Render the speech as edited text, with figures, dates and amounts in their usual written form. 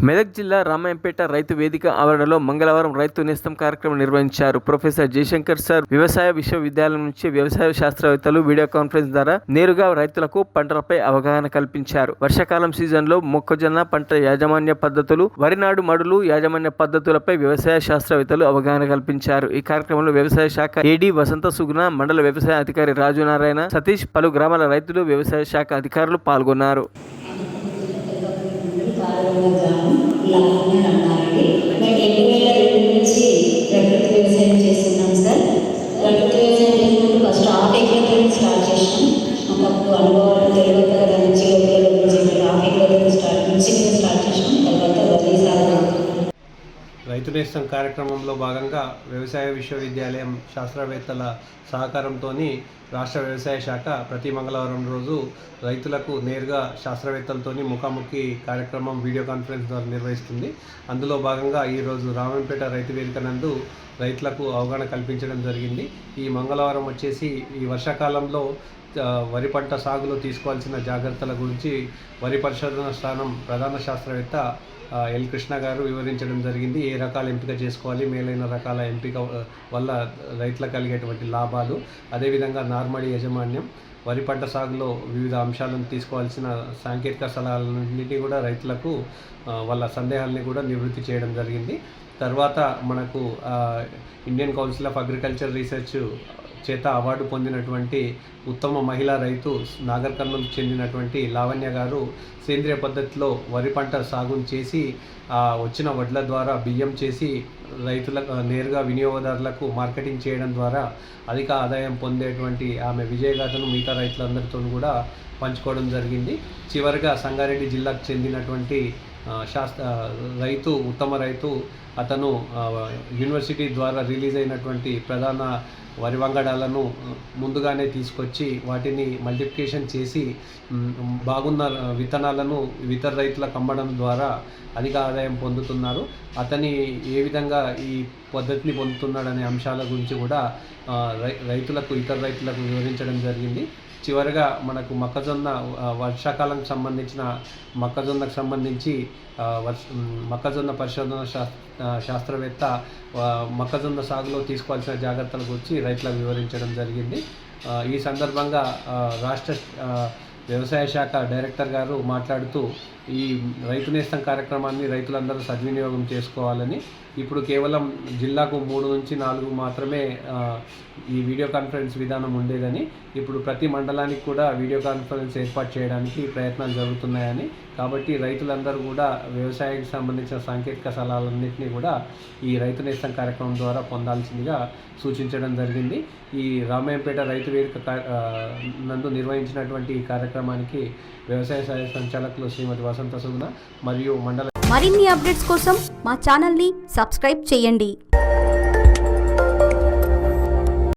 మెదక్ జిల్లా రామాయంపేట రైతు వేదిక ఆవరణలో మంగళవారం రైతు నేస్తం కార్యక్రమం నిర్వహించారు. ప్రొఫెసర్ జయశంకర్ సార్ వ్యవసాయ విశ్వవిద్యాలయం నుంచి వ్యవసాయ శాస్త్రవేత్తలు వీడియో కాన్ఫరెన్స్ ద్వారా నేరుగా రైతులకు పంటలపై అవగాహన కల్పించారు. వర్షాకాలం సీజన్లో మొక్కజొన్న పంట యాజమాన్య పద్ధతులు, వరి నాడు మడులు యాజమాన్య పద్ధతులపై వ్యవసాయ శాస్త్రవేత్తలు అవగాహన కల్పించారు. ఈ కార్యక్రమంలో వ్యవసాయ శాఖ ఏడీ వసంత సుగుణ, మండల వ్యవసాయ అధికారి రాజు నారాయణ, సతీష్, పలు గ్రామాల రైతులు, వ్యవసాయ శాఖ అధికారులు పాల్గొన్నారు. లాభంగా అన్నారండి. మేము 2002 నుంచి ప్రకృతి వ్యవసాయం చేస్తున్నాం సార్. ప్రకృతి వ్యవసాయం చేసినప్పుడు ఫస్ట్ హాఫ్ ఎకర్తో స్టార్ట్ చేసినాం. మాకు అనుభవాలు తెలియదు కదా, నుంచి హాఫ్ ఎకర్తో స్టార్ట్ చేసినాం. తర్వాత వరి సాగు. రైతు నేస్తం కార్యక్రమంలో భాగంగా వ్యవసాయ విశ్వవిద్యాలయం శాస్త్రవేత్తల సహకారంతో రాష్ట్ర వ్యవసాయ శాఖ ప్రతి మంగళవారం రోజు రైతులకు నేరుగా శాస్త్రవేత్తలతో ముఖాముఖి కార్యక్రమం వీడియో కాన్ఫరెన్స్ ద్వారా నిర్వహిస్తుంది. అందులో భాగంగా ఈరోజు రామాయంపేట రైతు వేదిక నందు రైతులకు అవగాహన కల్పించడం జరిగింది. ఈ మంగళవారం వచ్చేసి ఈ వర్షాకాలంలో వరి పంట సాగులో తీసుకోవాల్సిన జాగ్రత్తల గురించి వరి పరిశోధన స్థానం ప్రధాన శాస్త్రవేత్త ఎల్ కృష్ణ గారు వివరించడం జరిగింది. ఏ రకాల ఎంపిక చేసుకోవాలి, మేలైన రకాల ఎంపిక వల్ల రైతులకు కలిగేటువంటి లాభాలు, అదేవిధంగా నార్మడి యాజమాన్యం, వరి పంట సాగులో వివిధ అంశాలను తీసుకోవాల్సిన సాంకేతిక సలహాలన్నింటినీ కూడా రైతులకు వాళ్ళ సందేహాలని కూడా నివృత్తి చేయడం జరిగింది. తర్వాత మనకు Indian council of agriculture research చేత అవార్డు పొందినటువంటి ఉత్తమ మహిళా రైతు నాగర్ కర్నూలుకు చెందినటువంటి లావణ్య గారు సేంద్రియ పద్ధతిలో వరి పంట సాగు చేసి వచ్చిన వడ్ల ద్వారా బియ్యం చేసి రైతులకు నేరుగా వినియోగదారులకు మార్కెటింగ్ చేయడం ద్వారా అధిక ఆదాయం పొందేటువంటి ఆమె విజయగాథను మిగతా రైతులందరితో కూడా పంచుకోవడం జరిగింది. చివరిగా సంగారెడ్డి జిల్లాకు చెందినటువంటి రైతు, ఉత్తమ రైతు, అతను యూనివర్సిటీ ద్వారా రిలీజ్ అయినటువంటి ప్రధాన వరి వంగడాలను ముందుగానే తీసుకొచ్చి వాటిని మల్టిప్లికేషన్ చేసి బాగున్న విత్తనాలను ఇతర రైతులకు అమ్మడం ద్వారా అధిక ఆదాయం పొందుతున్నారు. అతని ఏ విధంగా ఈ పద్ధతిని పొందుతున్నాడనే అంశాల గురించి కూడా ఇతర రైతులకు వివరించడం జరిగింది. చివరిగా మనకు వర్షాకాలంకి సంబంధించిన మొక్కజొన్నకు సంబంధించి మొక్కజొన్న పరిశోధన శాస్త్రవేత్త మొక్కజొన్న సాగులో తీసుకోవాల్సిన జాగ్రత్తల గురించి రైతులకు వివరించడం జరిగింది. ఈ సందర్భంగా రాష్ట్ర వ్యవసాయ శాఖ డైరెక్టర్ గారు మాట్లాడుతూ ఈ రైతు నేస్తం కార్యక్రమాన్ని రైతులందరూ సద్వినియోగం చేసుకోవాలని, ఇప్పుడు కేవలం జిల్లాకు 3 నుంచి 4 మాత్రమే ఈ వీడియో కాన్ఫరెన్స్ విధానం ఉండేదని, ఇప్పుడు ప్రతి మండలానికి కూడా వీడియో కాన్ఫరెన్స్ ఏర్పాటు చేయడానికి ప్రయత్నాలు జరుగుతున్నాయని, కాబట్టి రైతులందరూ కూడా వ్యవసాయానికి సంబంధించిన సాంకేతిక సలహాలన్నింటినీ కూడా ఈ రైతు నేస్తం కార్యక్రమం ద్వారా పొందాల్సిందిగా సూచించడం జరిగింది. ఈ రామాయంపేట రైతు వేదిక నందు నిర్వహించినటువంటి ఈ కార్యక్రమానికి వ్యవసాయ సహాయ సంచాలకులు శ్రీమతి వసంత సుగుణ మరియు మండల మరిన్ని అప్డేట్స్ కోసం మా ఛానల్ని సబ్స్క్రైబ్ చేయండి.